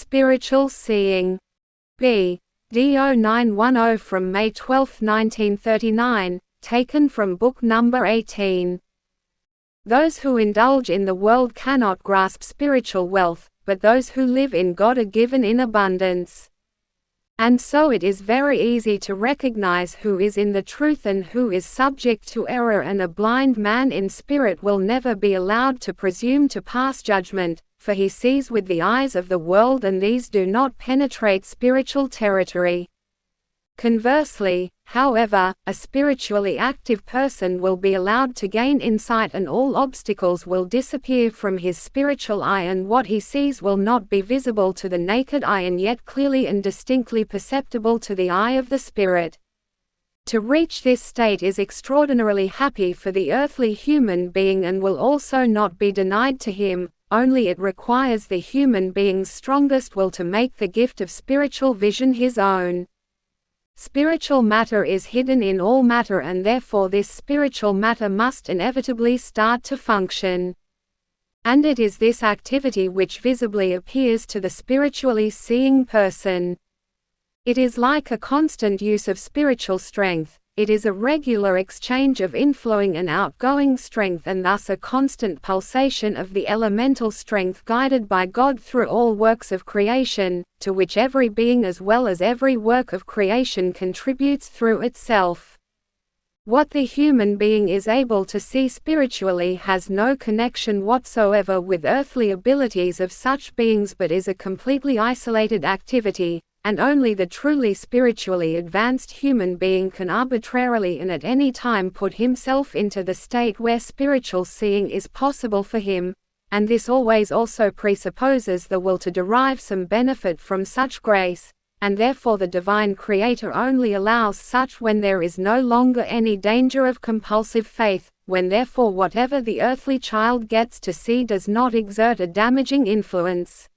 Spiritual Seeing. BD0910 from May 12, 1939, taken from book number 18. Those who indulge in the world cannot grasp spiritual wealth, but those who live in God are given in abundance. And so it is very easy to recognize who is in the truth and who is subject to error, and a blind man in spirit will never be allowed to presume to pass judgment, for he sees with the eyes of the world and these do not penetrate spiritual territory. Conversely, however, a spiritually active person will be allowed to gain insight, and all obstacles will disappear from his spiritual eye, and what he sees will not be visible to the naked eye and yet clearly and distinctly perceptible to the eye of the spirit. To reach this state is extraordinarily happy for the earthly human being and will also not be denied to him, only it requires the human being's strongest will to make the gift of spiritual vision his own. Spiritual matter is hidden in all matter, and therefore this spiritual matter must inevitably start to function. And it is this activity which visibly appears to the spiritually seeing person. It is like a constant use of spiritual strength. It is a regular exchange of inflowing and outgoing strength, and thus a constant pulsation of the elemental strength guided by God through all works of creation, to which every being as well as every work of creation contributes through itself. What the human being is able to see spiritually has no connection whatsoever with earthly abilities of such beings, but is a completely isolated activity, and only the truly spiritually advanced human being can arbitrarily and at any time put himself into the state where spiritual seeing is possible for him, and this always also presupposes the will to derive some benefit from such grace, and therefore the divine Creator only allows such when there is no longer any danger of compulsive faith, when therefore whatever the earthly child gets to see does not exert a damaging influence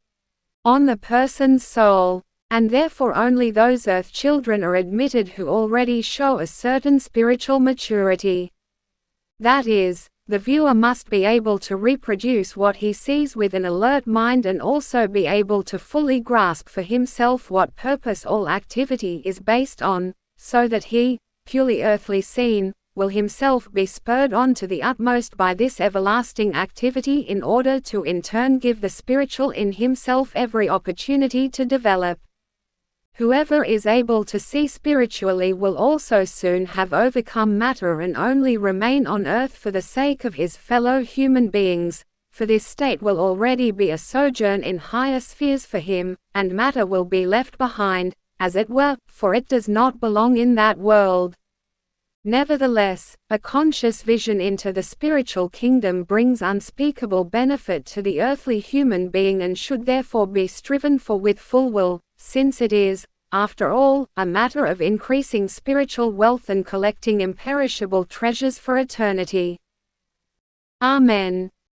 on the person's soul. And therefore only those earth children are admitted who already show a certain spiritual maturity. That is, the viewer must be able to reproduce what he sees with an alert mind, and also be able to fully grasp for himself what purpose all activity is based on, so that he, purely earthly seen, will himself be spurred on to the utmost by this everlasting activity in order to in turn give the spiritual in himself every opportunity to develop. Whoever is able to see spiritually will also soon have overcome matter and only remain on earth for the sake of his fellow human beings, for this state will already be a sojourn in higher spheres for him, and matter will be left behind, as it were, for it does not belong in that world. Nevertheless, a conscious vision into the spiritual kingdom brings unspeakable benefit to the earthly human being, and should therefore be striven for with full will, since it is, after all, a matter of increasing spiritual wealth and collecting imperishable treasures for eternity. Amen.